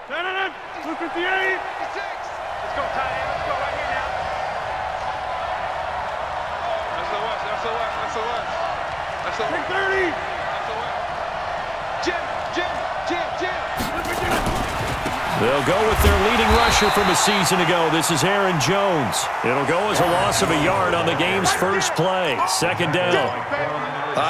258. 56. Let's go, tight end. Let's go right here now. That's the West. That's the West. That's the West. That's the West. 30. That's the West. Jim. They'll go with their leading rusher from a season ago. This is Aaron Jones. It'll go as a loss of a yard on the game's first play. Second down.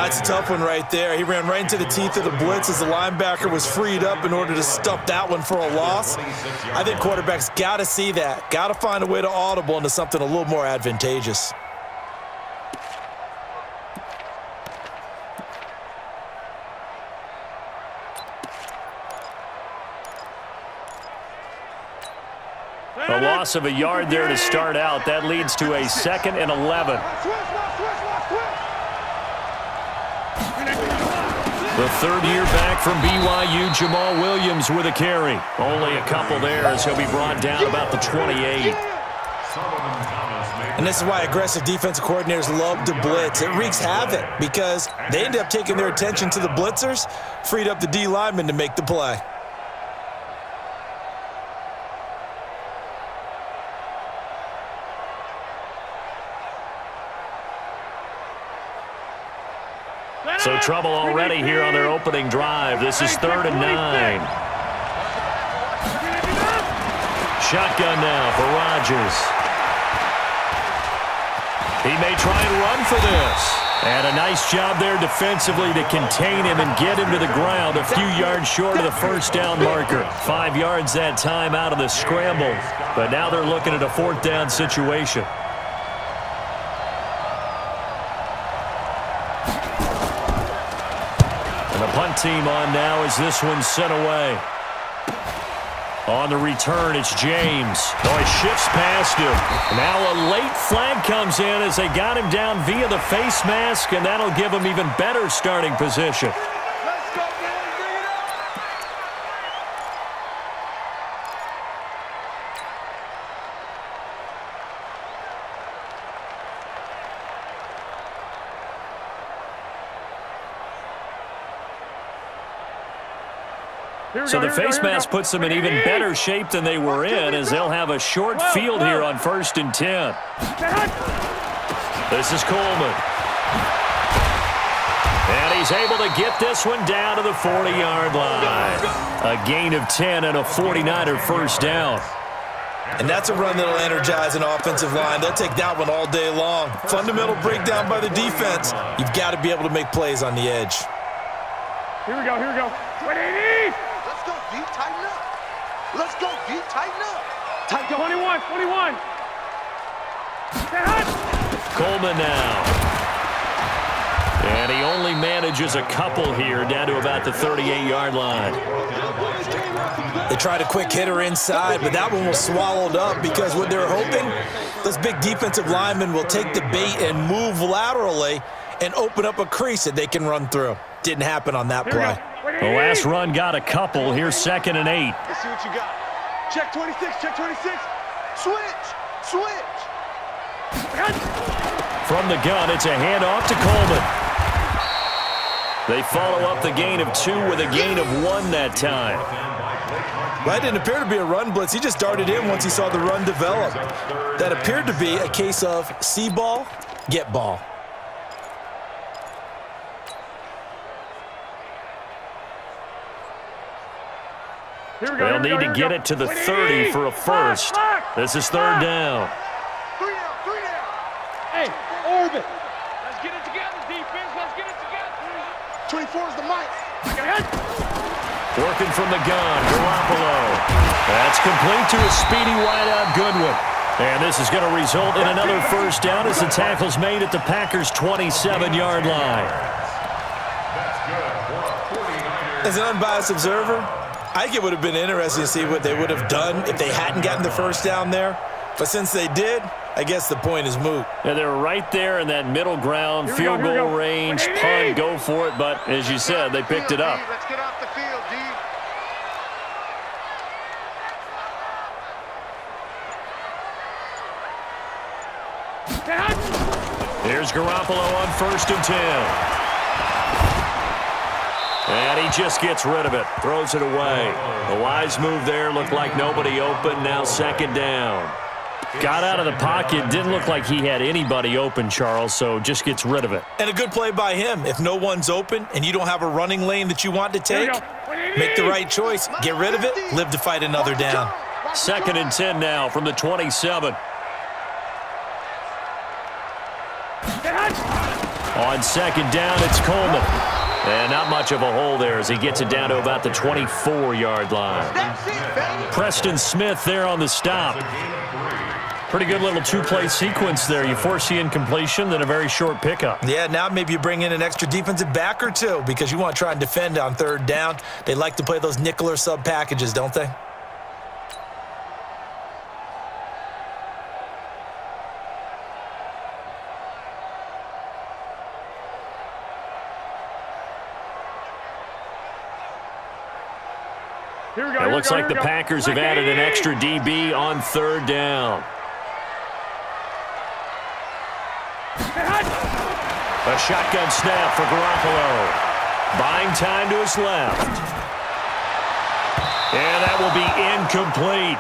It's a tough one right there. He ran right into the teeth of the blitz as the linebacker was freed up in order to stump that one for a loss. I think quarterbacks got to see that. Got to find a way to audible into something a little more advantageous. A loss of a yard there to start out. That leads to a 2nd and 11. The third-year back from BYU, Jamal Williams with a carry. Only a couple there as he'll be brought down about the 28. And this is why aggressive defensive coordinators love to blitz. It wreaks havoc because they end up taking their attention to the blitzers, freed up the D lineman to make the play. So trouble already here on their opening drive. This is 3rd and 9. Shotgun now for Rodgers. He may try and run for this. And a nice job there defensively to contain him and get him to the ground a few yards short of the first down marker. 5 yards that time out of the scramble. But now they're looking at a 4th down situation. And the punt team on now as this one's sent away. On the return, it's James. Oh, he shifts past him. Now a late flag comes in as they got him down via the face mask, and that'll give him even better starting position. So the face mask puts them in even better shape than they were in as they'll have a short field here on 1st and 10. This is Coleman. And he's able to get this one down to the 40-yard line. A gain of 10 and a 49er first down. And that's a run that'll energize an offensive line. They'll take that one all day long. Fundamental breakdown by the defense. You've got to be able to make plays on the edge. Here we go. 180. Let's go, D. Tighten up. Let's go, D. Tighten up. Tighten up. 21. Coleman now. And he only manages a couple here down to about the 38-yard line. They tried a quick hitter inside, but that one was swallowed up because what they're hoping, those big defensive linemen will take the bait and move laterally and open up a crease that they can run through. Didn't happen on that play. The last run got a couple. Here's 2nd and 8. Let's see what you got. Check 26. Switch. From the gun, it's a handoff to Coleman. They follow up the gain of 2 with a gain of 1 that time. Well, that didn't appear to be a run blitz. He just darted in once he saw the run develop. That appeared to be a case of see ball, get ball. They'll need to get it to the 30 for a first. This is 3rd down. 3 down. Hey, orbit. Let's get it together, defense. Let's get it together. 24 is the mic. Working from the gun, Garoppolo. That's complete to a speedy wideout Goodwin. And this is going to result in another first down as the tackle's made at the Packers' 27-yard line. As an unbiased observer, I think it would have been interesting to see what they would have done if they hadn't gotten the first down there. But since they did, I guess the point is moot. Yeah, they're right there in that middle ground, field goal range, punt, go for it. But as you said, they picked it up. Let's get off the field, D. Here's Garoppolo on 1st and 10. And he just gets rid of it, throws it away. The wise move there, looked like nobody open, now second down. Got out of the pocket, didn't look like he had anybody open, Charles, so just gets rid of it. And a good play by him. If no one's open and you don't have a running lane that you want to take, make the right choice, get rid of it, live to fight another down. 2nd and 10 now from the 27. On second down, it's Coleman. And not much of a hole there as he gets it down to about the 24-yard line. Preston Smith there on the stop. Pretty good little two-play sequence there. You force the incompletion, then a very short pickup. Yeah, now maybe you bring in an extra defensive back or two because you want to try and defend on 3rd down. They like to play those nickel or sub packages, don't they? It looks like the Packers have added an extra DB on 3rd down. A shotgun snap for Garoppolo. Buying time to his left. And that will be incomplete.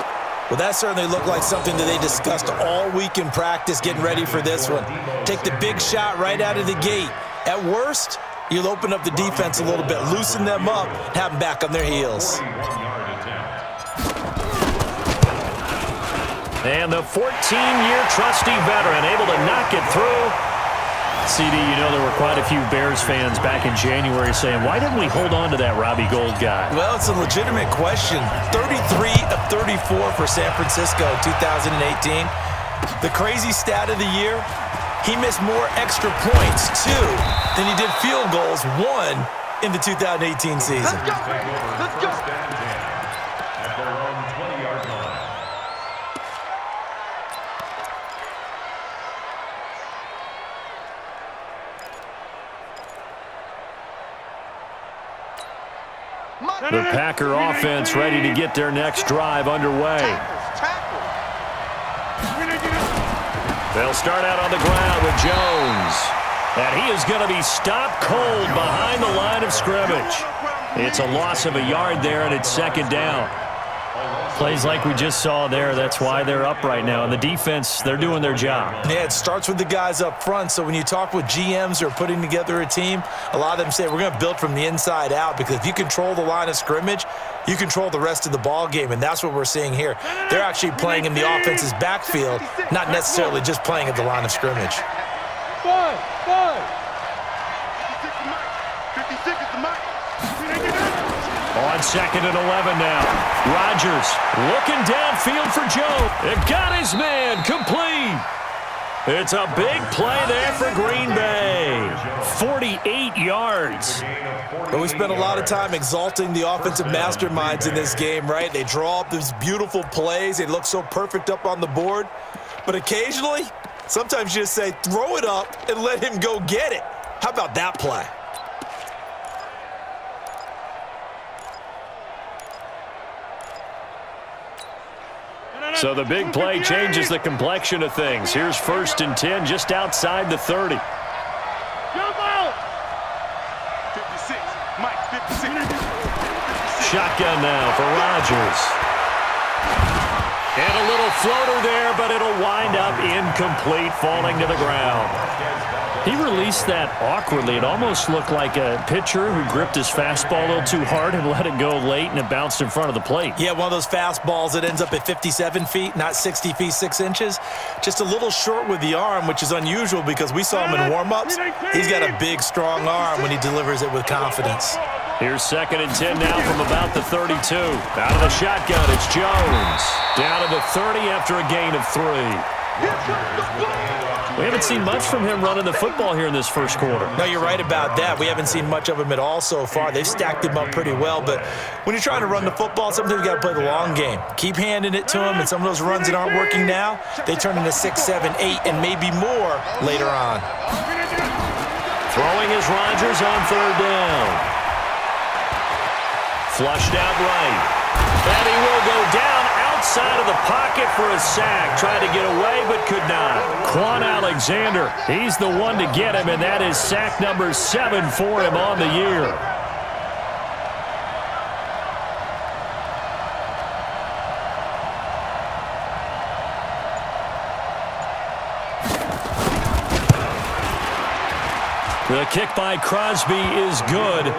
Well, that certainly looked like something that they discussed all week in practice getting ready for this one. Take the big shot right out of the gate. At worst, you'll open up the defense a little bit, loosen them up, have them back on their heels. And the 14-year trusty veteran able to knock it through. CD, you know there were quite a few Bears fans back in January saying, why didn't we hold on to that Robbie Gould guy? Well, it's a legitimate question. 33 of 34 for San Francisco in 2018. The crazy stat of the year, he missed more extra points, 2, than he did field goals, 1, in the 2018 season. Let's go. Let's go. The Packer offense ready to get their next drive underway. They'll start out on the ground with Jones. And he is going to be stopped cold behind the line of scrimmage. It's a loss of a yard there, and it's 2nd down. Plays like we just saw there, that's why they're up right now. And the defense, they're doing their job. Yeah, it starts with the guys up front. So when you talk with GMs who are putting together a team, a lot of them say we're going to build from the inside out because if you control the line of scrimmage, you control the rest of the ball game, and that's what we're seeing here. They're actually playing in the offense's backfield, not necessarily just playing at the line of scrimmage. 56 is the mark. On 2nd and 11 now. Rodgers looking downfield for Joe. It got his man complete. It's a big play there for Green Bay. 48 yards. But we spent a lot of time exalting the offensive masterminds in this game, right? They draw up these beautiful plays. They look so perfect up on the board. But occasionally, sometimes you just say, throw it up and let him go get it. How about that play? So the big play changes the complexion of things. Here's 1st and 10 just outside the 30. Jump out! 56. Mike, 56. Shotgun now for Rodgers. And a little floater there, but it'll wind up incomplete, falling to the ground. He released that awkwardly. It almost looked like a pitcher who gripped his fastball a little too hard and let it go late, and it bounced in front of the plate. Yeah, one of those fastballs that ends up at 57 feet, not 60 feet, 6 inches. Just a little short with the arm, which is unusual because we saw him in warm-ups. He's got a big, strong arm when he delivers it with confidence. Here's 2nd and 10 now from about the 32. Out of the shotgun, it's Jones. Down to the 30 after a gain of 3. We haven't seen much from him running the football here in this first quarter. No, you're right about that. We haven't seen much of him at all so far. They've stacked him up pretty well, but when you're trying to run the football, sometimes you got to play the long game. Keep handing it to him, and some of those runs that aren't working now, they turn into 6, 7, 8, and maybe more later on. Throwing is Rodgers on 3rd down. Flushed out right. And he will go down outside of the pocket for a sack. Tried to get away, but could not. Quan Alexander, he's the one to get him, and that is sack number 7 for him on the year. The kick by Crosby is good,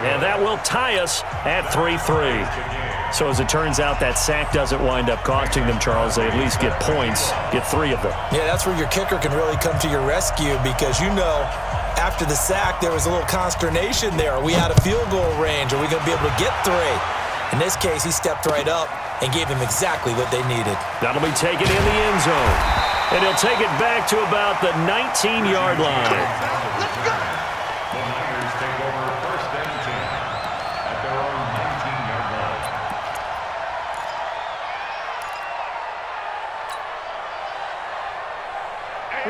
and that will tie us at 3-3. So as it turns out, that sack doesn't wind up costing them, Charles. They at least get points, get 3 of them. Yeah, that's where your kicker can really come to your rescue because, you know, after the sack, there was a little consternation there. Are we out of field goal range? Are we going to be able to get 3? In this case, he stepped right up and gave them exactly what they needed. That'll be taken in the end zone. And he'll take it back to about the 19-yard line. Let's go. The Niners take over 1st and 10 at their own 19-yard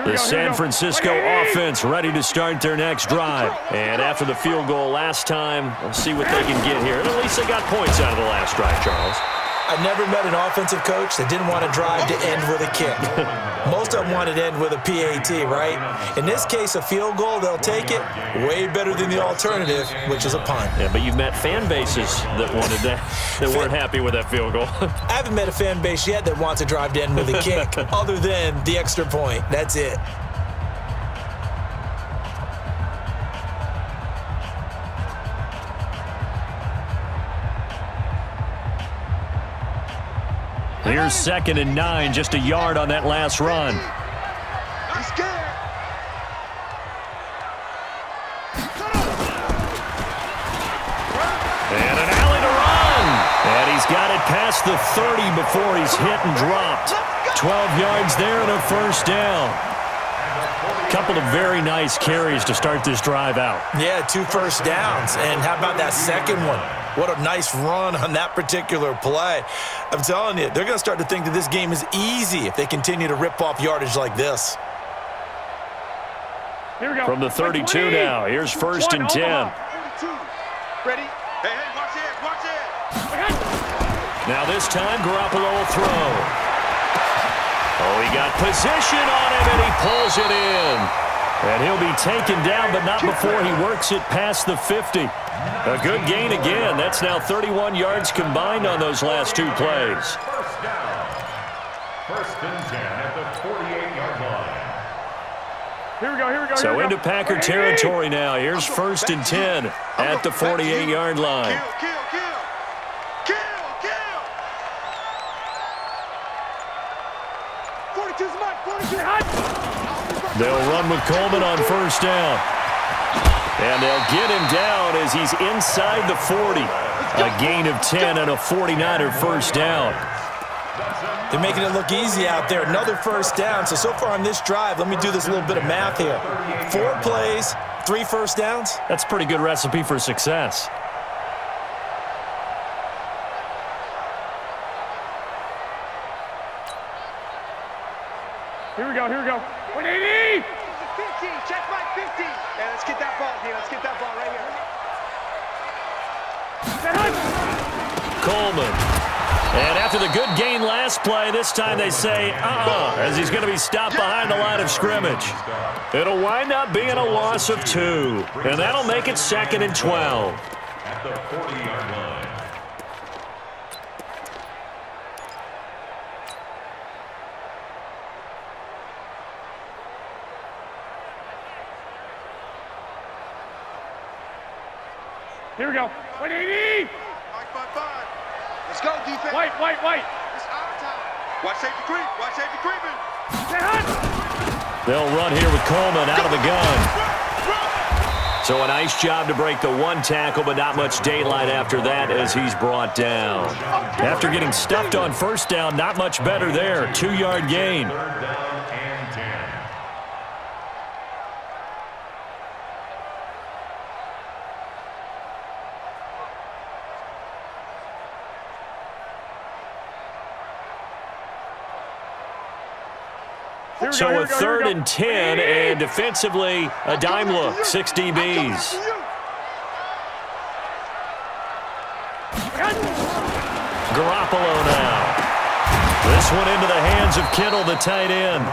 line. The San Francisco offense ready to start their next drive. And after the field goal last time, we'll see what they can get here. And at least they got points out of the last drive, Charles. I never met an offensive coach that didn't want to drive to end with a kick. Most of them wanted to end with a PAT, right? In this case, a field goal, they'll take it. Way better than the alternative, which is a punt. Yeah, but you've met fan bases that wanted that, that weren't happy with that field goal. I haven't met a fan base yet that wants to drive to end with a kick, other than the extra point. That's it. Here's 2nd and 9, just a yard on that last run. He's scared. And an alley to run. And he's got it past the 30 before he's hit and dropped. 12 yards there and a 1st down. Couple of very nice carries to start this drive out. Yeah, 2 first downs. And how about that second one? What a nice run on that particular play. I'm telling you, they're going to start to think that this game is easy if they continue to rip off yardage like this. Here we go. From the 32 now, here's 1st and 10. Ready? Hey, watch it, watch it. Now this time, Garoppolo will throw. Oh, he got position on him, and he pulls it in. And he'll be taken down, but not before he works it past the 50. A good gain again. That's now 31 yards combined on those last 2 plays. 1st down. 1st and 10 at the 48-yard line. Here we go, here we go. So into Packer territory now. Here's 1st and 10 at the 48-yard line. Kill, kill, kill. Kill, kill. 42's mine, 42 hot. They'll run with Coleman on 1st down. And they'll get him down as he's inside the 40. A gain of 10 and a 49er 1st down. They're making it look easy out there. Another 1st down. So far on this drive, let me do this little bit of math here. 4 plays, 3 1st downs. That's a pretty good recipe for success. Here we go, here we go. 180! 50, check my 50. Yeah, let's get that ball here. Let's get that ball right here. Coleman. And after the good gain last play, this time they say, as he's going to be stopped behind the line of scrimmage. It'll wind up being a loss of 2. And that'll make it 2nd and 12. At the 40-yard line. Here we go. 180! 5-5-5. Let's go, defense. White. It's our time. Watch safety creep. Watch safety creeping. They'll run here with Coleman out of the gun. So a nice job to break the 1 tackle, but not much daylight after that as he's brought down. After getting stuffed on 1st down, not much better there. 2-yard gain. 3rd down and 10. So a 3rd and 10, and defensively, a dime look, 6 DBs. Garoppolo now. This one into the hands of Kittle, the tight end.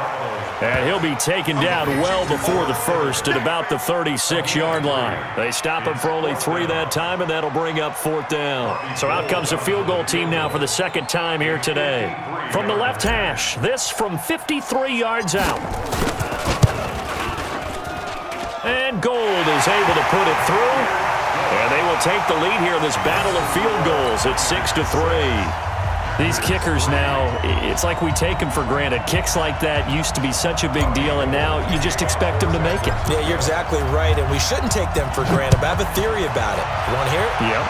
And he'll be taken down well before the 1st at about the 36-yard line. They stop him for only 3 that time, and that'll bring up 4th down. So out comes the field goal team now for the 2nd time here today. From the left hash, this from 53 yards out. And Gold is able to put it through. And they will take the lead here in this battle of field goals at 6-3. These kickers now, it's like we take them for granted. Kicks like that used to be such a big deal, and now you just expect them to make it. Yeah, you're exactly right, and we shouldn't take them for granted. But I have a theory about it. You want to hear it? Yep.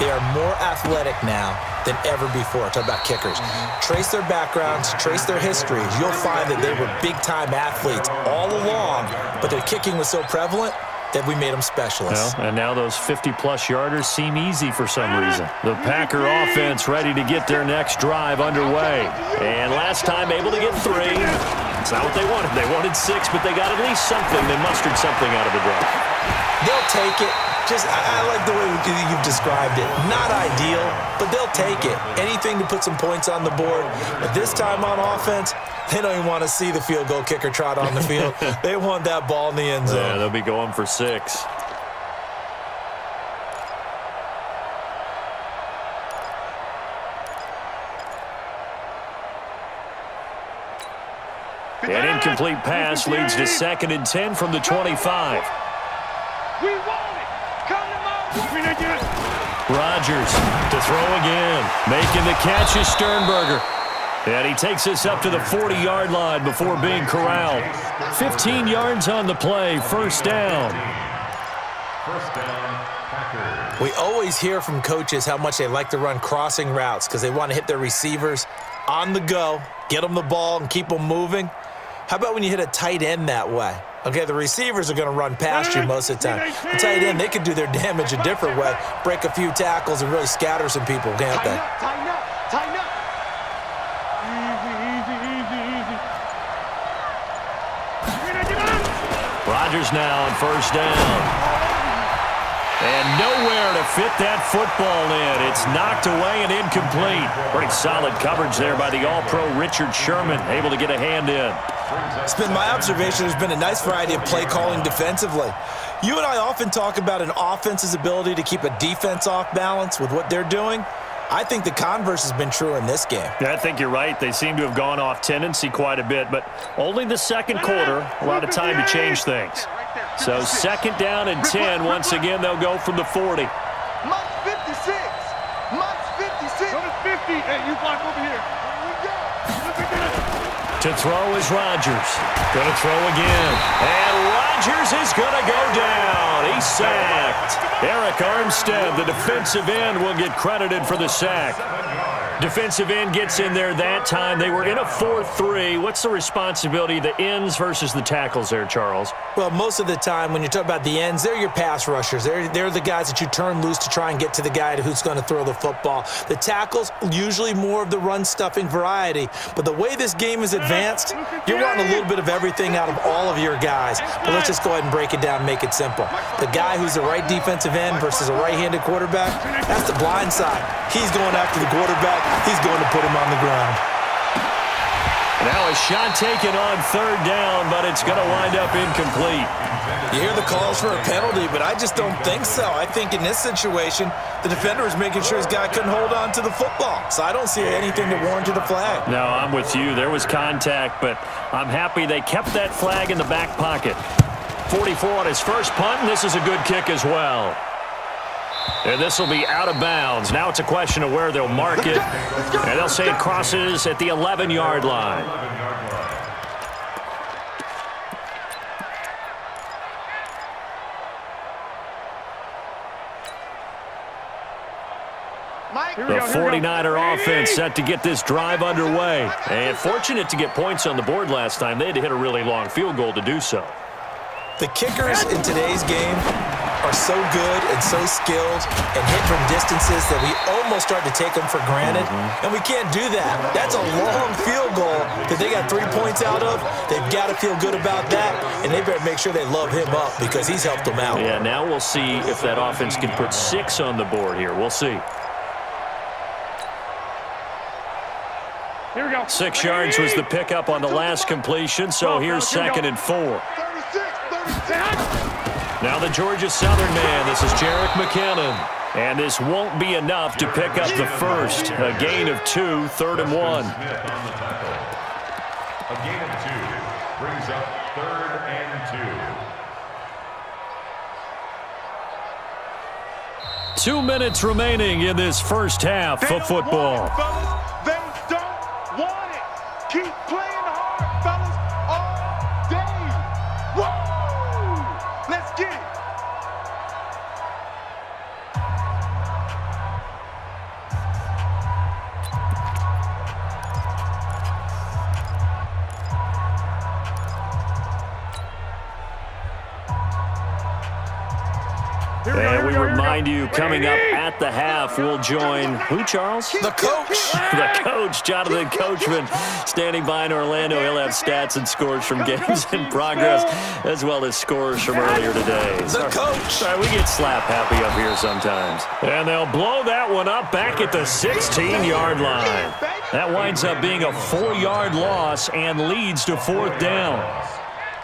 They are more athletic now than ever before. Talk about kickers. Trace their backgrounds, trace their histories. You'll find that they were big-time athletes all along, but their kicking was so prevalent that we made them specialists. Well, and now those 50-plus yarders seem easy for some reason. The Packer offense ready to get their next drive underway. And last time able to get 3. It's not what they wanted. They wanted 6, but they got at least something. They mustered something out of the drive. They'll take it. I like the way you've described it. Not ideal, but they'll take it. Anything to put some points on the board. But this time on offense, they don't even want to see the field goal kicker trot on the field. They want that ball in the end zone. Yeah, they'll be going for 6. An incomplete pass leads to 2nd and 10 from the 25. We want it. Come to Rodgers to throw again. Making the catch is Sternberger. And he takes us up to the 40-yard line before being corralled. 15 yards on the play. First down. First down, Packers. We always hear from coaches how much they like to run crossing routes because they want to hit their receivers on the go, get them the ball, and keep them moving. How about when you hit a tight end that way? Okay, the receivers are going to run past you most of the time. The tight end, they can do their damage a different way, break a few tackles, and really scatter some people, can't they? Tighten up, tighten up. Easy. Rodgers now on first down. And nowhere to fit that football in. It's knocked away and incomplete. Pretty solid coverage there by the All-Pro Richard Sherman, able to get a hand in. It's been my observation there's been a nice variety of play calling defensively. You and I often talk about an offense's ability to keep a defense off balance with what they're doing. I think the converse has been true in this game. Yeah, I think you're right. They seem to have gone off tendency quite a bit, but only the second quarter, a lot of time to change things. So 2nd down and 10. Once again, they'll go from the 40. Mike's 56. Mike's 56. Go to 50. Hey, you block over here. To throw is Rodgers. Going to throw again. And Rodgers is going to go down. He's sacked. Eric Armstead, the defensive end, will get credited for the sack. Defensive end gets in there that time. They were in a 4-3. What's the responsibility of the ends versus the tackles there, Charles? Well, most of the time when you talk about the ends, they're your pass rushers. They're the guys that you turn loose to try and get to the guy who's going to throw the football. The tackles, usually more of the run-stuffing variety. But the way this game is advanced, you're wanting a little bit of everything out of all of your guys. But let's just go ahead and break it down and make it simple. The guy who's the right defensive end versus a right-handed quarterback, that's the blind side. He's going after the quarterback. He's going to put him on the ground. Now a shot taken on 3rd down, but it's going to wind up incomplete. You hear the calls for a penalty, but I just don't think so. I think in this situation, the defender is making sure his guy couldn't hold on to the football. So I don't see anything that warranted a flag. No, I'm with you. There was contact, but I'm happy they kept that flag in the back pocket. 44 on his first punt, and this is a good kick as well. And this will be out of bounds. Now it's a question of where they'll mark it. And they'll say it crosses at the 11-yard line. The 49er offense set to get this drive underway. And fortunate to get points on the board last time. They had to hit a really long field goal to do so. The kickers in today's game are so good and so skilled and hit from distances that we almost start to take them for granted. And we can't do that. That's a long field goal that they got 3 points out of. They've got to feel good about that, and they better make sure they love him up because he's helped them out. Yeah, now we'll see if that offense can put 6 on the board here. We'll see. Here we go. 6 yards was the pickup on the last completion, so here's 2nd and 4. Now the Georgia Southern man, this is Jerick McKinnon. And this won't be enough to pick up the first. A gain of 2, 3rd and 1. A gain of 2 brings up 3rd and 2. 2 minutes remaining in this first half of football. They don't want it. Keep playing hard, fellas, all day. Woo! Let's get it. And we remind you, coming up at the half, we'll join who, Charles? The coach. The coach, Jonathan Coachman, standing by in Orlando. He'll have stats and scores from games in progress, as well as scores from earlier today. The coach. Sorry, we get slap happy up here sometimes. And they'll blow that one up back at the 16-yard line. That winds up being a 4-yard loss and leads to 4th down.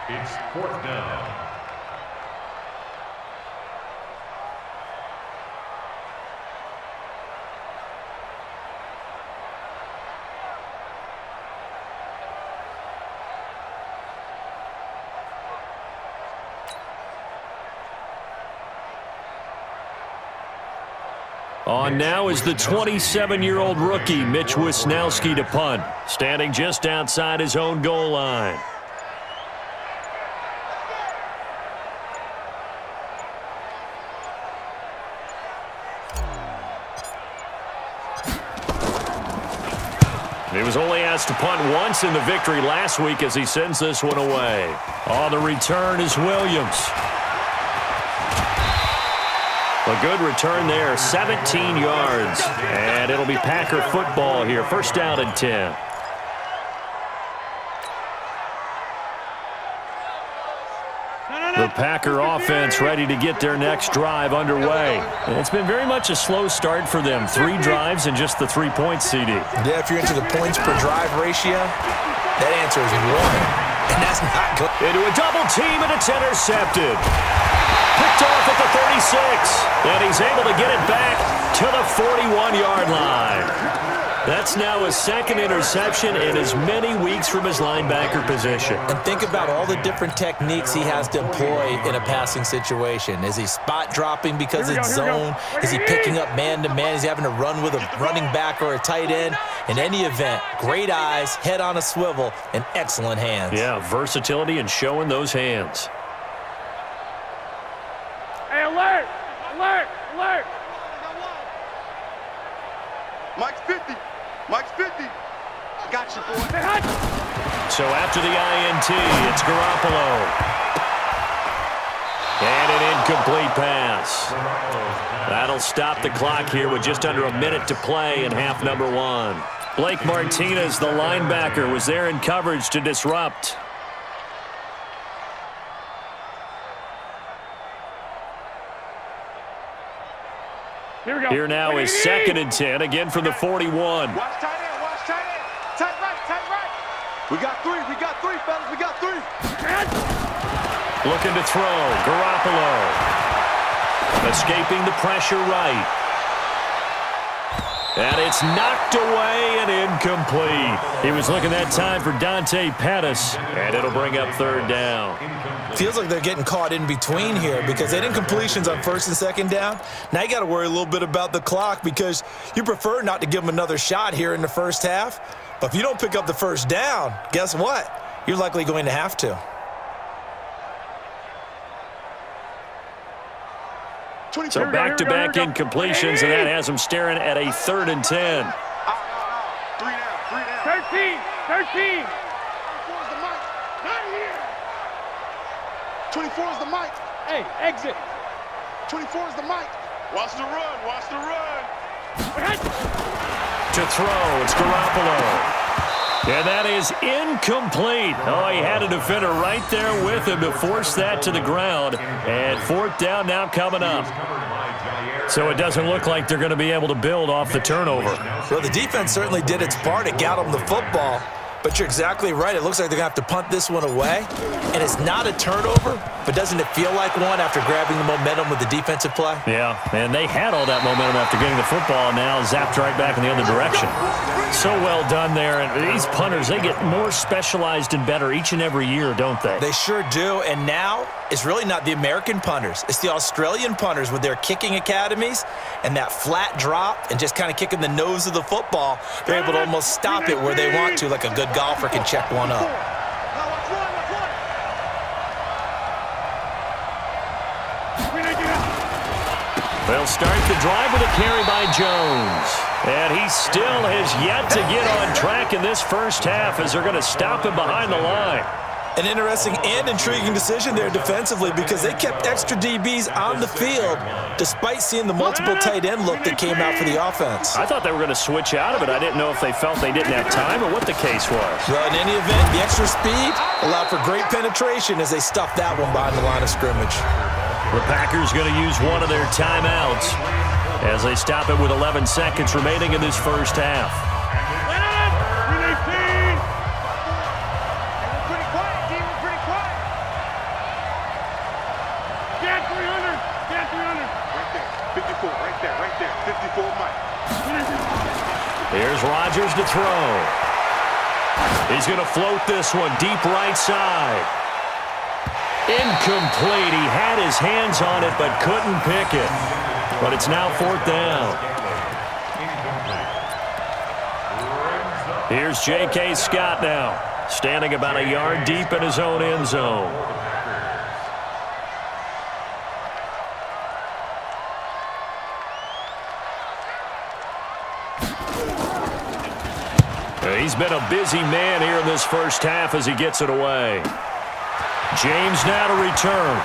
It's 4th down. On now is the 27-year-old rookie, Mitch Wisnowski, to punt, standing just outside his own goal line. He was only asked to punt once in the victory last week as he sends this one away. On the return is Williams. A good return there, 17 yards. And it'll be Packer football here, 1st down and 10. The Packer offense ready to get their next drive underway. And it's been very much a slow start for them. 3 drives and just the 3 points, CD. Yeah, if you're into the points per drive ratio, that answer is 1. And that's not good. Into a double team, and it's intercepted. Picked off at the 36, and he's able to get it back to the 41-yard line. That's now his 2nd interception in as many weeks from his linebacker position. And think about all the different techniques he has to employ in a passing situation. Is he spot dropping because it's zone? Is he picking up man-to-man? Is he having to run with a running back or a tight end? In any event, great eyes, head on a swivel, and excellent hands. Yeah, versatility and showing those hands. Hey, alert! Alert! Alert! Mike's 50. Mike's 50. I got you, boy. So after the INT, it's Garoppolo. And an incomplete pass. That'll stop the clock here with just under a minute to play in half number 1. Blake Martinez, the linebacker, was there in coverage to disrupt. Here now is 2nd and 10, again from the 41. Watch tight end, watch tight end. Tight right, tight right. We got 3, fellas, we got 3. Looking to throw, Garoppolo. Escaping the pressure right. And it's knocked away and incomplete. He was looking that time for Dante Pettis, and it'll bring up 3rd down. Feels like they're getting caught in between here because they had incompletions on 1st and 2nd down. Now you got to worry a little bit about the clock because you prefer not to give them another shot here in the 1st half. But if you don't pick up the 1st down, guess what? You're likely going to have to. So back-to-back incompletions, and that has them staring at a 3rd and 10. 3 down. 13. 24 is the mic. Not here. 24 is the mic. Hey, exit. 24 is the mic. Watch the run. Watch the run. To throw, it's Garoppolo. And that is incomplete. Oh, he had a defender right there with him to force that to the ground. And 4th down now coming up. So it doesn't look like they're going to be able to build off the turnover. Well, the defense certainly did its part. It got them the football. But you're exactly right. It looks like they're going to have to punt this one away. And it's not a turnover, but doesn't it feel like one after grabbing the momentum with the defensive play? Yeah, and they had all that momentum after getting the football, and now zapped right back in the other direction. So well done there. And these punters, they get more specialized and better each and every year, don't they? They sure do. And now it's really not the American punters. It's the Australian punters with their kicking academies and that flat drop and just kind of kicking the nose of the football. They're able to almost stop it where they want to, like a good golfer can check one up. They'll start the drive with a carry by Jones. And he still has yet to get on track in this first half as they're going to stop him behind the line. An interesting and intriguing decision there defensively because they kept extra DBs on the field despite seeing the multiple tight end look that came out for the offense. I thought they were going to switch out of it. I didn't know if they felt they didn't have time or what the case was. Well, in any event, the extra speed allowed for great penetration as they stuffed that one behind the line of scrimmage. The Packers going to use one of their timeouts as they stop it with 11 seconds remaining in this first half. Here's Rodgers to throw. He's going to float this one deep right side. Incomplete. He had his hands on it but couldn't pick it. But it's now 4th down. Here's J.K. Scott now, standing about a yard deep in his own end zone. He's been a busy man here in this first half as he gets it away. James now to return.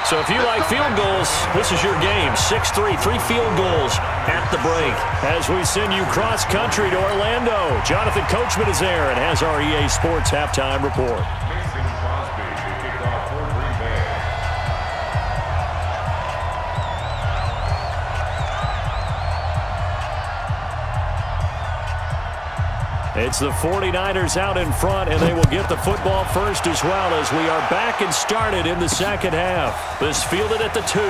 So if you like field goals, this is your game. 6-3, 3 field goals at the break. As we send you cross-country to Orlando, Jonathan Coachman is there and has our EA Sports halftime report. It's the 49ers out in front, and they will get the football first as well as we are back and started in the second half. This fielded at the 2.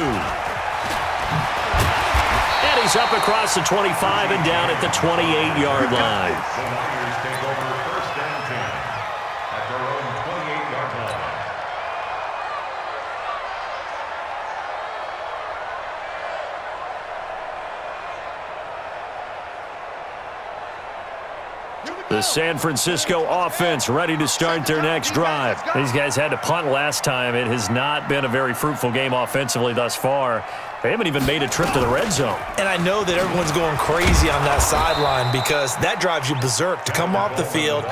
And he's up across the 25 and down at the 28-yard line. The Niners take over 1st and 10 at their own 28-yard line. The San Francisco offense ready to start their next drive. These guys had to punt last time. It has not been a very fruitful game offensively thus far. They haven't even made a trip to the red zone. And I know that everyone's going crazy on that sideline because that drives you berserk to come off the field,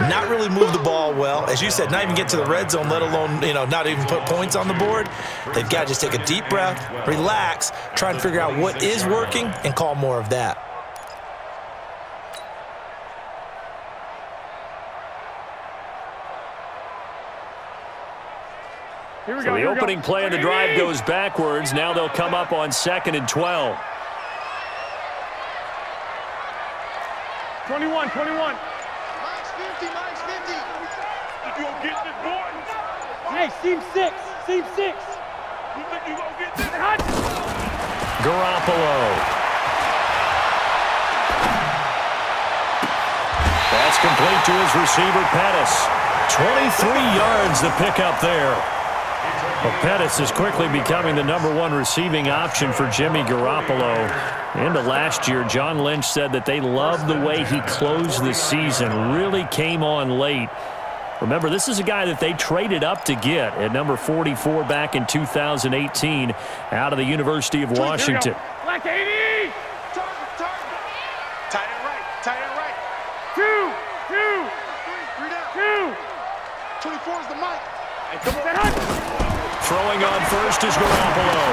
not really move the ball well. As you said, not even get to the red zone, let alone, not even put points on the board. They've got to just take a deep breath, relax, try and figure out what is working and call more of that. So the opening play of the drive goes backwards. Now they'll come up on 2nd and 12. 21. Mine's 50. If you don't get this, boy. Hey, seam 6. You think you gonna get this? Garoppolo. That's complete to his receiver, Pettis. 23 yards the pickup there. Well, Pettis is quickly becoming the #1 receiving option for Jimmy Garoppolo. Into last year, John Lynch said that they loved the way he closed the season, really came on late. Remember, this is a guy that they traded up to get at number 44 back in 2018 out of the University of Washington. Black 80! Target! Tight end right. 2! 3 down. 2! 24 is the mic. Hey, come on. Throwing on first is Garoppolo.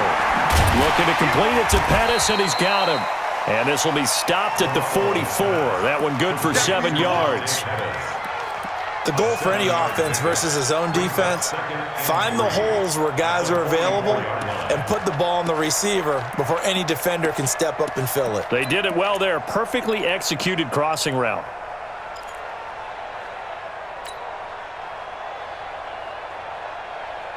Looking to complete it to Pettis, and he's got him. And this will be stopped at the 44. That one good for 7 yards. The goal for any offense versus his own defense, find the holes where guys are available and put the ball on the receiver before any defender can step up and fill it. They did it well there. Perfectly executed crossing route.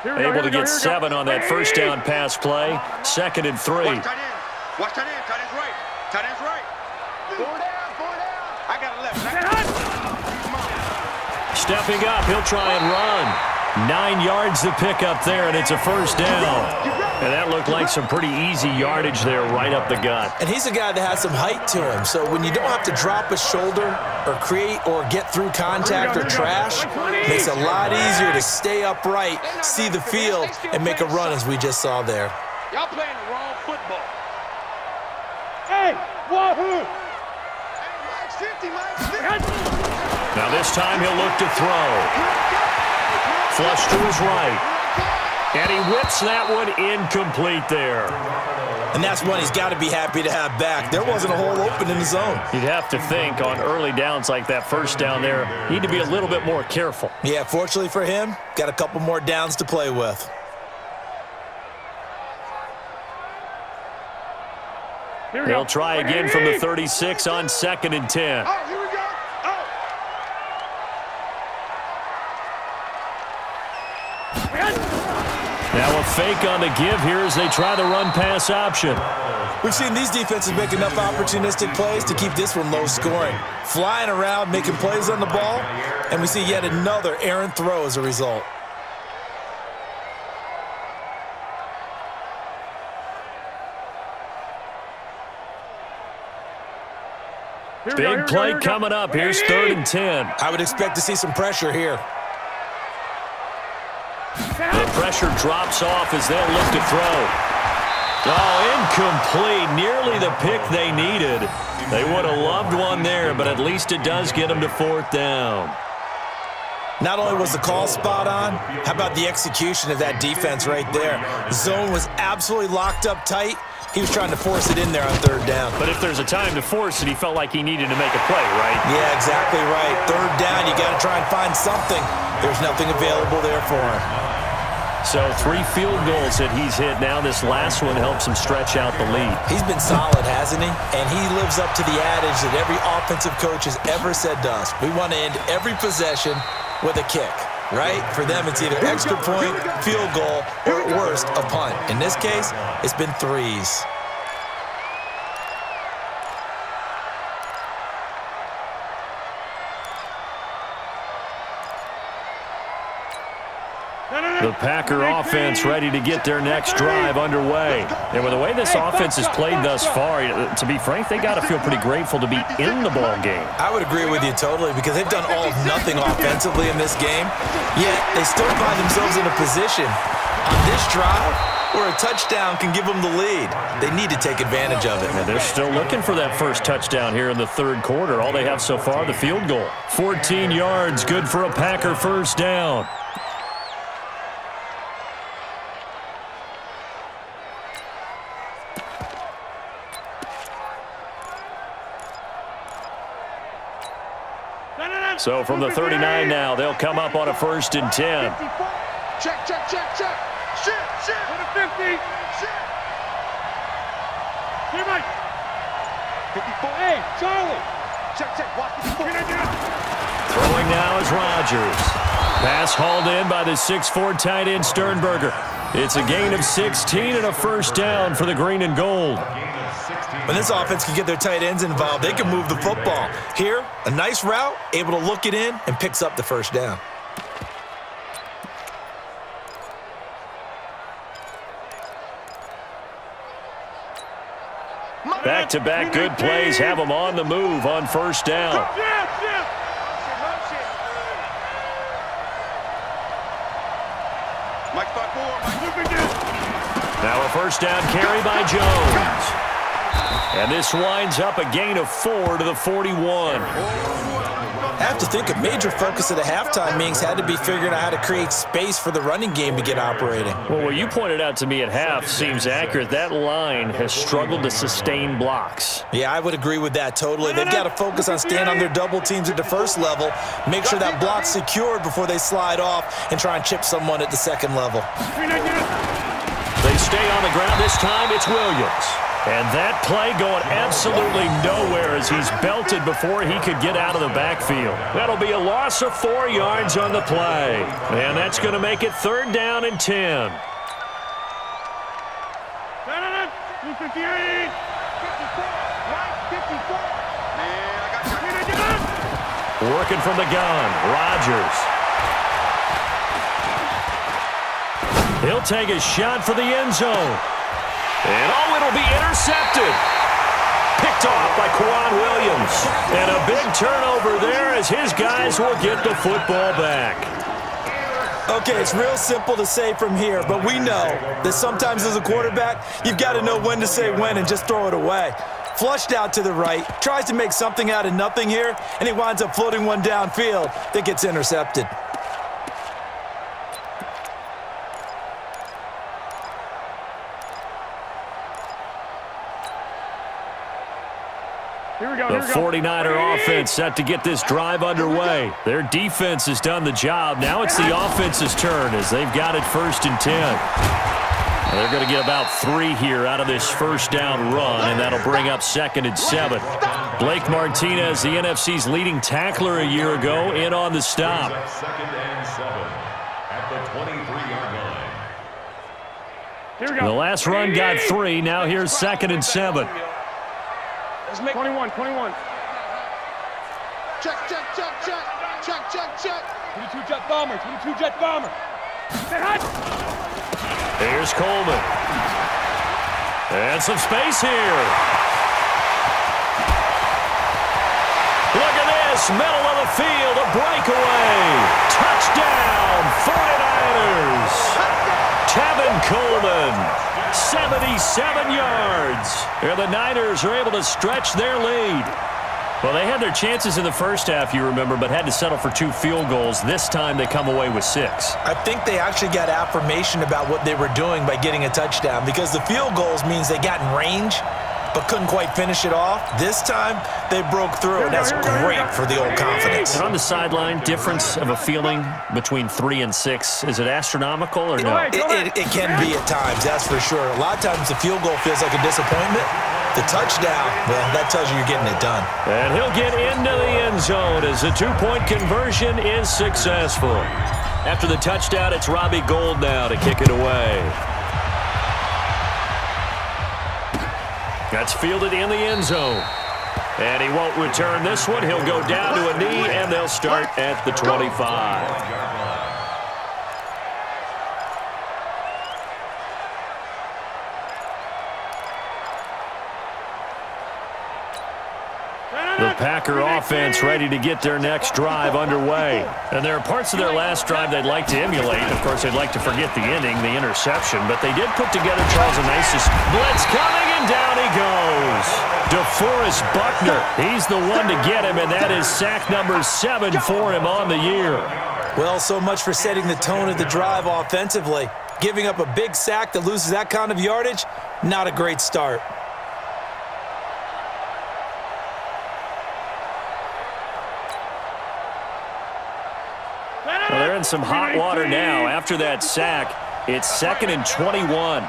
Able to get 7 on that first down pass play. 2nd and 3. Watch tight end. Watch tight end. Tight end's right. Tight end's right. 4 down. 4 down. I got it left. Stepping up, he'll try and run. 9 yards to pick up there, and it's a first down. And that looked like some pretty easy yardage there right up the gut. And he's a guy that has some height to him, so when you don't have to drop a shoulder or create or get through contact or trash, it makes it a lot easier to stay upright, see the field, and make a run as we just saw there. Y'all playing the wrong football. Hey, wahoo! Hey, Mike's 50, Mike's 50. Now this time he'll look to throw. Flush to his right. And he whips that one incomplete there. And that's one he's got to be happy to have back. There wasn't a hole open in the zone. You'd have to think on early downs like that first down there, need to be a little bit more careful. Yeah, fortunately for him, got a couple more downs to play with. He'll try again from the 36 on 2nd and 10. Oh, here we go. Oh. Now a fake on the give here as they try the run-pass option. We've seen these defenses make enough opportunistic plays to keep this one low scoring. Flying around, making plays on the ball, and we see yet another errant throw as a result. Big play coming up. Here's 3rd and 10. I would expect to see some pressure here. The pressure drops off as they'll look to throw. Oh, incomplete. Nearly the pick they needed. They would have loved one there, but at least it does get them to 4th down. Not only was the call spot on, how about the execution of that defense right there? The zone was absolutely locked up tight. He was trying to force it in there on 3rd down. But if there's a time to force it, he felt like he needed to make a play, right? Yeah, exactly right. 3rd down, you got to try and find something. There's nothing available there for him. So 3 field goals that he's hit now. This last one helps him stretch out the lead. He's been solid, hasn't he? And he lives up to the adage that every offensive coach has ever said to us. We want to end every possession with a kick, right? For them, it's either extra point, field goal, or at worst, a punt. In this case, it's been 3s. The Packer offense ready to get their next drive underway. And with the way this offense has played thus far, to be frank, they got to feel pretty grateful to be in the ball game. I would agree with you totally because they've done all of nothing offensively in this game, yet they still find themselves in a position on this drive where a touchdown can give them the lead. They need to take advantage of it. And they're still looking for that first touchdown here in the 3rd quarter. All they have so far, the field goal. 14 yards, good for a Packer first down. So from the 39 now, they'll come up on a 1st and 10. Check, check, check, check. Shit, shit. To the 50. Shit. Here, Mike. 54. Hey, Charlie. Check, check. Watch 54. Throwing now is Rodgers. Pass hauled in by the 6'4" tight end Sternberger. It's a gain of 16 and a first down for the green and gold. When this offense can get their tight ends involved, they can move the football. Here, a nice route, able to look it in, and picks up the first down. Back-to-back good plays have them on the move on first down. Now a first down carry by Jones. And this winds up a gain of 4 to the 41. I have to think a major focus of the halftime meetings had to be figuring out how to create space for the running game to get operating. Well, what you pointed out to me at half seems accurate. That line has struggled to sustain blocks. Yeah, I would agree with that totally. They've got to focus on staying on their double teams at the first level, make sure that block's secured before they slide off and try and chip someone at the second level. They stay on the ground. This time it's Williams. And that play going absolutely nowhere as he's belted before he could get out of the backfield. That'll be a loss of 4 yards on the play. And that's going to make it 3rd down and 10. Working from the gun, Rodgers. He'll take a shot for the end zone. And it'll be intercepted. Picked off by Quan Williams. And a big turnover there as his guys will get the football back. Okay, it's real simple to say from here, but we know that sometimes as a quarterback, you've got to know when to say when and just throw it away. Flushed out to the right, tries to make something out of nothing here, and he winds up floating one downfield that gets intercepted. The 49er offense set to get this drive underway. Their defense has done the job. Now it's the offense's turn as they've got it 1st and 10. They're going to get about 3 here out of this first down run, and that'll bring up 2nd and 7. Blake Martinez, the NFC's leading tackler a year ago, in on the stop. 2nd and 7 at the 23-yard line. The last run got 3. Now here's 2nd and 7. 21. Check. 22 jet bomber. Here's Coleman. And some space here. Look at this. Middle of the field. A breakaway. Touchdown. 49ers. Tevin Coleman. 77 yards. And the Niners are able to stretch their lead. Well, they had their chances in the first half, you remember, but had to settle for 2 field goals. This time they come away with 6. I think they actually got affirmation about what they were doing by getting a touchdown, because the field goals means they got in range but couldn't quite finish it off. This time, they broke through, and that's great for the old confidence. And on the sideline, difference of a feeling between 3 and 6, is it astronomical or no? It can be at times, that's for sure. A lot of times the field goal feels like a disappointment. The touchdown, well, that tells you you're getting it done. And he'll get into the end zone as the 2-point conversion is successful. After the touchdown, it's Robbie Gould now to kick it away. That's fielded in the end zone. And he won't return this one. He'll go down to a knee, and they'll start at the 25. The Packer offense ready to get their next drive underway. And there are parts of their last drive they'd like to emulate. Of course, they'd like to forget the ending, the interception. But they did put together Charles Onisis. Blitz coming, and down he goes. DeForest Buckner, he's the one to get him, and that is sack number 7 for him on the year. Well, so much for setting the tone of the drive offensively. Giving up a big sack that loses that kind of yardage, not a great start. Well, they're in some hot water now. After that sack, it's 2nd and 21.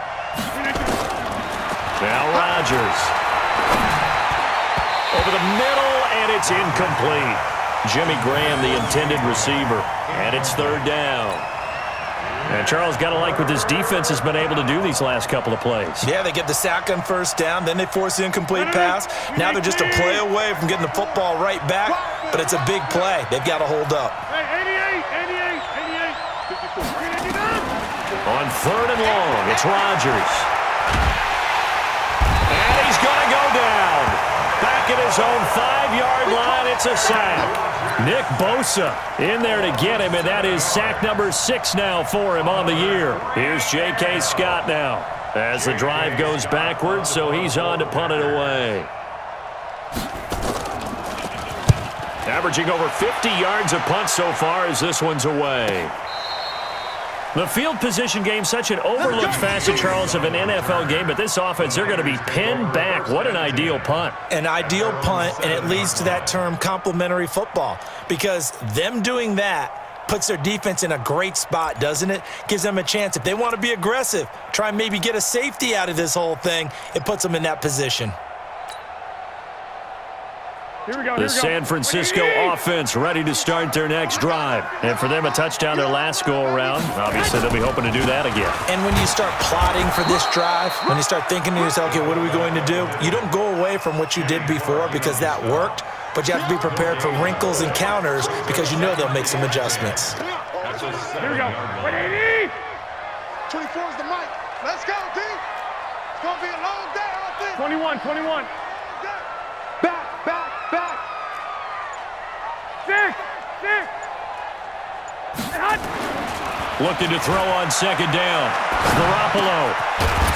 Now Rodgers. Over the middle, and it's incomplete. Jimmy Graham, the intended receiver. And it's 3rd down. And Charles, got to like what this defense has been able to do these last couple of plays. Yeah, they get the sack on 1st down, then they force the incomplete pass. Now they're just a play away from getting the football right back, but it's a big play. They've got to hold up. On 3rd and long, it's Rodgers. And he's going to go down. Back at his own 5-yard line, it's a sack. Nick Bosa in there to get him, and that is sack number 6 now for him on the year. Here's J.K. Scott now as the drive goes backwards, so he's on to punt it away. Now averaging over 50 yards a punt so far as this one's away. The field position game, such an overlooked facet, Charles, of an NFL game, but this offense, they're going to be pinned back. What an ideal punt. An ideal punt, and it leads to that term complementary football, because them doing that puts their defense in a great spot, doesn't it? Gives them a chance. If they want to be aggressive, try and maybe get a safety out of this whole thing, it puts them in that position. The San Francisco offense ready to start their next drive. And for them, a touchdown their last go-around. Obviously, they'll be hoping to do that again. And when you start plotting for this drive, when you start thinking to yourself, okay, what are we going to do? You don't go away from what you did before because that worked, but you have to be prepared for wrinkles and counters because you know they'll make some adjustments. Here we go. 180. 24 is the mic. Let's go, D. It's going to be a long day, I think. 21. Back. 6. Looking to throw on second down. Garoppolo.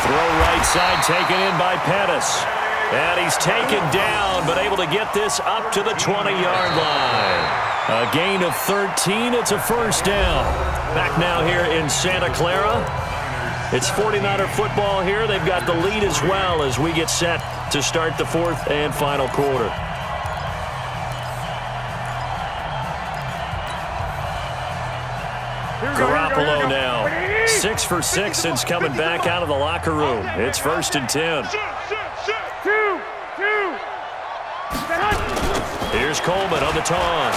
Throw right side taken in by Pettis. And he's taken down, but able to get this up to the 20-yard line. A gain of 13. It's a first down. Back now here in Santa Clara. It's 49er football here. They've got the lead as well as we get set to start the fourth and final quarter. Garoppolo now. 6 for 6 since coming back out of the locker room. It's 1st and 10. Here's Coleman on the toss.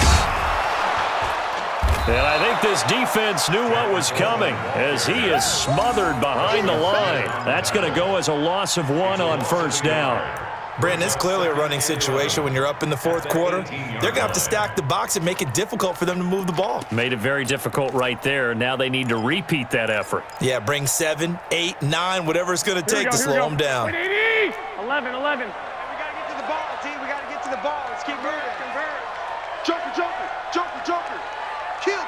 And I think this defense knew what was coming as he is smothered behind the line. That's going to go as a loss of 1 on first down. Brandon, it's clearly a running situation when you're up in the fourth quarter. They're going to have to stack the box and make it difficult for them to move the ball. Made it very difficult right there. Now they need to repeat that effort. Yeah, bring 7, 8, 9, whatever it's going to take to slow them down. 11. We got to get to the ball, D. We got to get to the ball. Let's keep moving. Joker. Kill.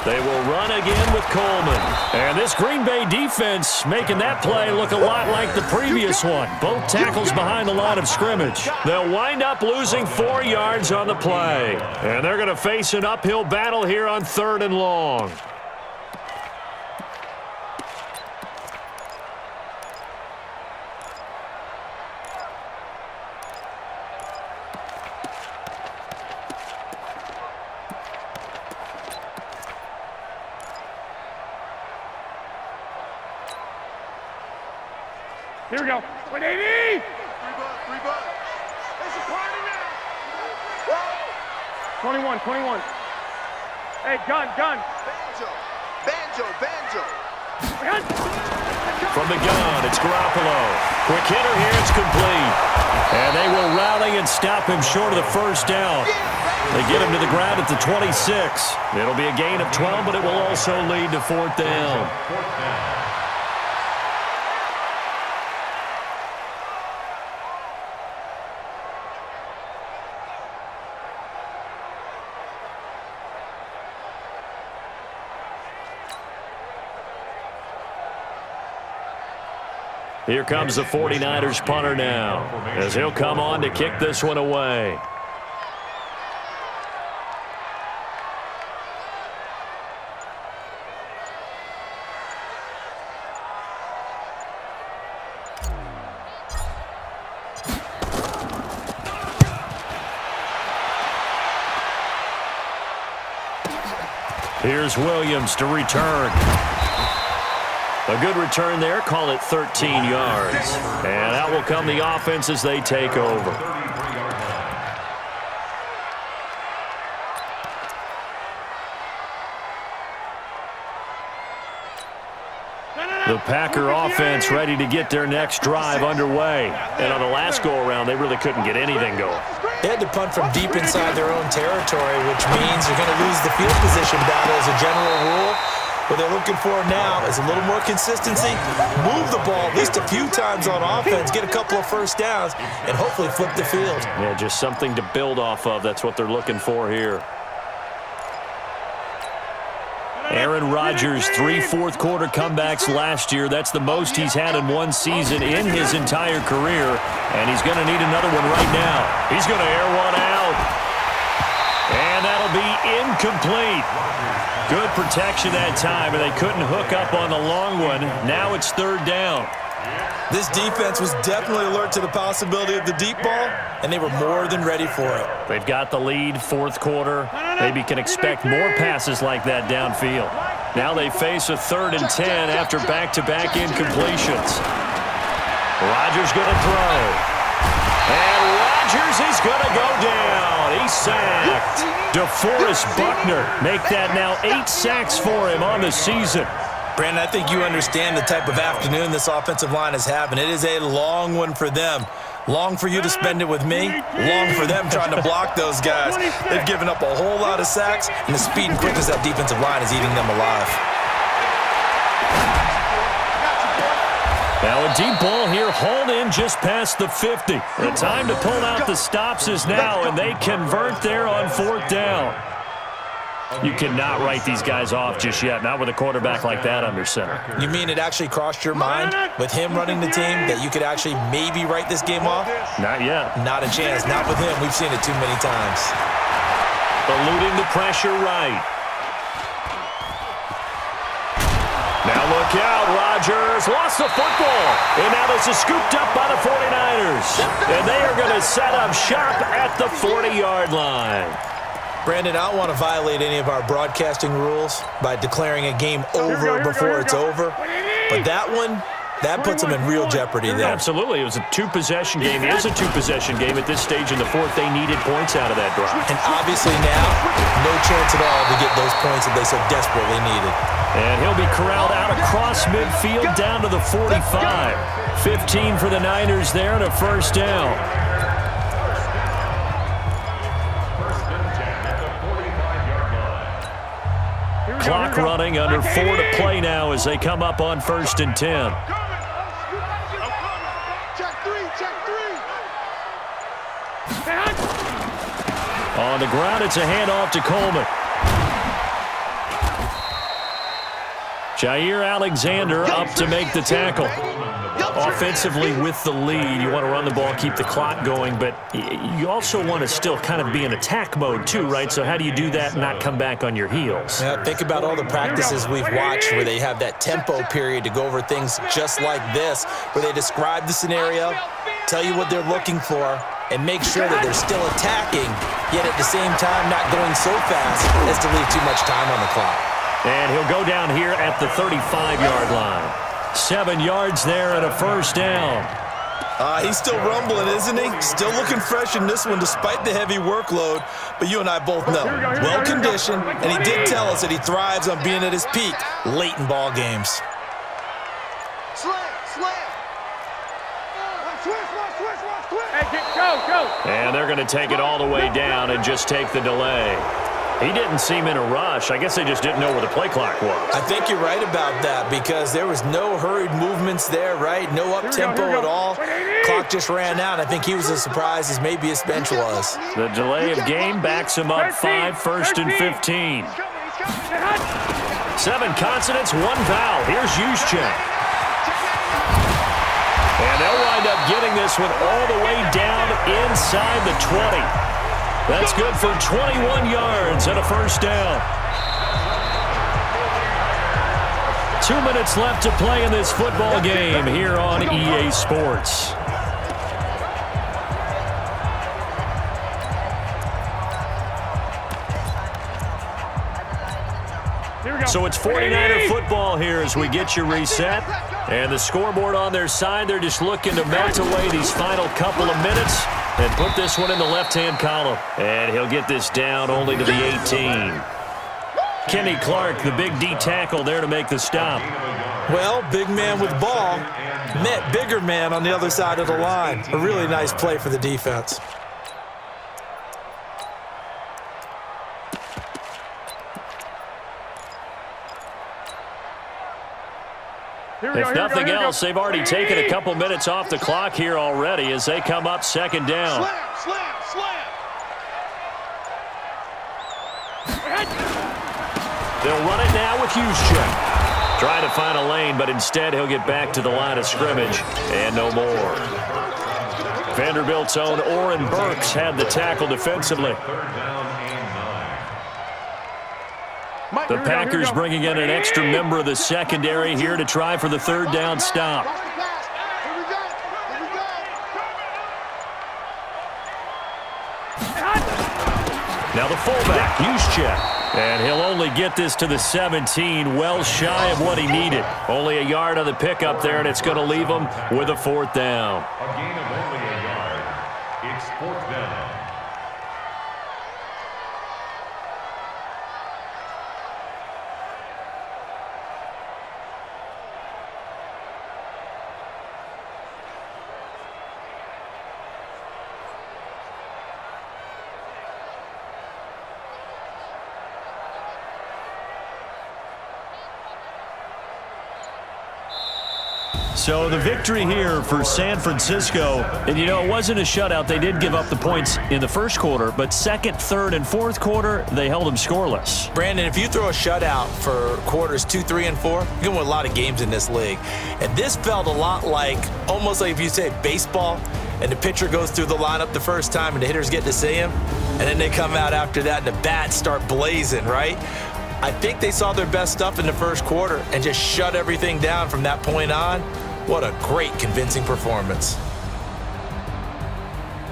They will run again with Coleman. And this Green Bay defense making that play look a lot like the previous one. Both tackles behind the line of scrimmage. They'll wind up losing 4 yards on the play. And they're going to face an uphill battle here on 3rd and long. Here we go. 180. 3 bucks. It's a party now. 21. Hey, gun. Banjo. From the gun, it's Garoppolo. Quick hitter here, it's complete. And they will rally and stop him short of the first down. They get him to the ground at the 26. It'll be a gain of 12, but it will also lead to 4th down. Here comes the 49ers punter now, as he'll come on to kick this one away. Here's Williams to return. A good return there, call it 13 yards. And out will come the offense as they take over. The Packer offense ready to get their next drive underway. And on the last go-around, they really couldn't get anything going. They had to punt from deep inside their own territory, which means you're going to lose the field position battle as a general rule. What they're looking for now is a little more consistency, move the ball at least a few times on offense, get a couple of first downs, and hopefully flip the field. Yeah, just something to build off of. That's what they're looking for here. Aaron Rodgers, 3 fourth-quarter comebacks last year. That's the most he's had in one season in his entire career, and he's going to need another one right now. He's going to air one out. And that'll be incomplete. Good protection that time, and they couldn't hook up on the long one. Now it's third down. This defense was definitely alert to the possibility of the deep ball, and they were more than ready for it. They've got the lead, fourth quarter. Maybe can expect more passes like that downfield. Now they face a 3rd and 10 after back-to-back incompletions. Rodgers going to throw. And Rodgers is going to go down. He's sacked. DeForest Buckner make that now 8 sacks for him on the season. Brandon, I think you understand the type of afternoon this offensive line is having. It is a long one for them. Long for you to spend it with me. Long for them trying to block those guys. They've given up a whole lot of sacks, and the speed and quickness of that defensive line is eating them alive. Now a deep ball here, hauled in just past the 50. The time to pull out the stops is now, and they convert there on 4th down. You cannot write these guys off just yet, not with a quarterback like that under center. You mean it actually crossed your mind with him running the team that you could actually maybe write this game off? Not yet. Not a chance. Not with him. We've seen it too many times. Eluding the pressure right. Now look out, Rodgers lost the football. And now this is scooped up by the 49ers. And they are going to set up shop at the 40-yard line. Brandon, I don't want to violate any of our broadcasting rules by declaring a game over before it's over. But that one, that puts them in real jeopardy there. Absolutely. It was a 2-possession game. It is a 2-possession game at this stage in the 4th. They needed points out of that drive. And obviously now, no chance at all to get those points that they so desperately needed. And he'll be corralled out across midfield down to the 45. 15 for the Niners there and a first down. Clock running, under 4 to play now as they come up on 1st and 10. On the ground, it's a handoff to Coleman. Jair Alexander up to make the tackle. Offensively with the lead, you want to run the ball, keep the clock going, but you also want to still kind of be in attack mode too, right? So how do you do that and not come back on your heels? Yeah, think about all the practices we've watched where they have that tempo period to go over things just like this, where they describe the scenario, tell you what they're looking for, and make sure that they're still attacking, yet at the same time not going so fast as to leave too much time on the clock. And he'll go down here at the 35-yard line. 7 yards there and a first down. He's still rumbling, isn't he? Still looking fresh in this one despite the heavy workload. But you and I both know, well-conditioned, and he did tell us that he thrives on being at his peak late in ball games. And they're going to take it all the way down and just take the delay. He didn't seem in a rush. I guess they just didn't know where the play clock was. I think you're right about that because there was no hurried movements there, right? No up-tempo at all. Clock just ran out. I think he was as surprised as maybe his bench was. The delay of game backs him up 5, 1st and 15. 7 consonants, 1 vowel. Here's Juszczyk. And they'll wind up getting this one all the way down inside the 20. That's good for 21 yards and a first down. 2 minutes left to play in this football game here on EA Sports. So it's 49er football here as we get you reset. And the scoreboard on their side, they're just looking to melt away these final couple of minutes and put this one in the left-hand column. And he'll get this down only to the 18. Kenny Clark, the big D tackle there to make the stop. Well, big man with ball met bigger man on the other side of the line. A really nice play for the defense. If nothing else, they've already taken a couple minutes off the clock here already as they come up second down. They'll run it now with Juszczyk. Trying to find a lane, but instead he'll get back to the line of scrimmage and no more. Vanderbilt's own Oren Burks had the tackle defensively. Mike, The Packers bringing in an extra member of the secondary here to try for the third down stop. Watch the pass. Here we go. Here we go. Now the fullback, Juszczyk. And he'll only get this to the 17, well shy of what he needed. Only a yard on the pickup there, and it's going to leave him with a fourth down. A gain of only a yard. It's fourth down. So the victory here for San Francisco. And, you know, it wasn't a shutout. They did give up the points in the first quarter, but second, third, and fourth quarter, they held them scoreless. Brandon, if you throw a shutout for quarters 2, 3, and 4, you're going to win a lot of games in this league. And this felt a lot like, almost like if you say baseball, and the pitcher goes through the lineup the first time and the hitters get to see him, and then they come out after that and the bats start blazing, right? I think they saw their best stuff in the first quarter and just shut everything down from that point on. What a great, convincing performance.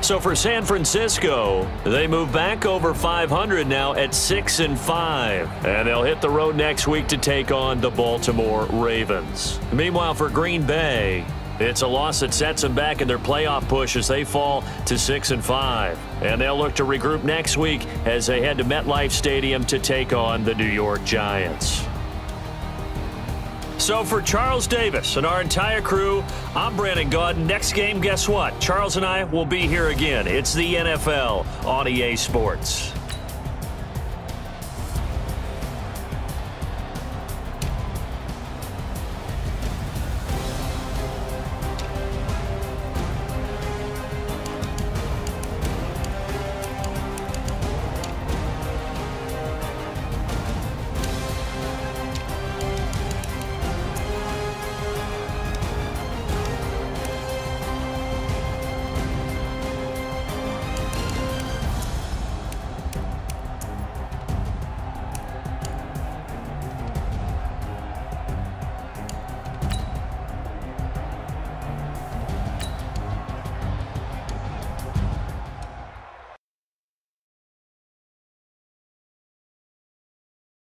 So for San Francisco, they move back over 500 now at 6-5. And they'll hit the road next week to take on the Baltimore Ravens. Meanwhile, for Green Bay, it's a loss that sets them back in their playoff push as they fall to 6-5. And they'll look to regroup next week as they head to MetLife Stadium to take on the New York Giants. So for Charles Davis and our entire crew, I'm Brandon Gaudin. Next game, guess what? Charles and I will be here again. It's the NFL on EA Sports.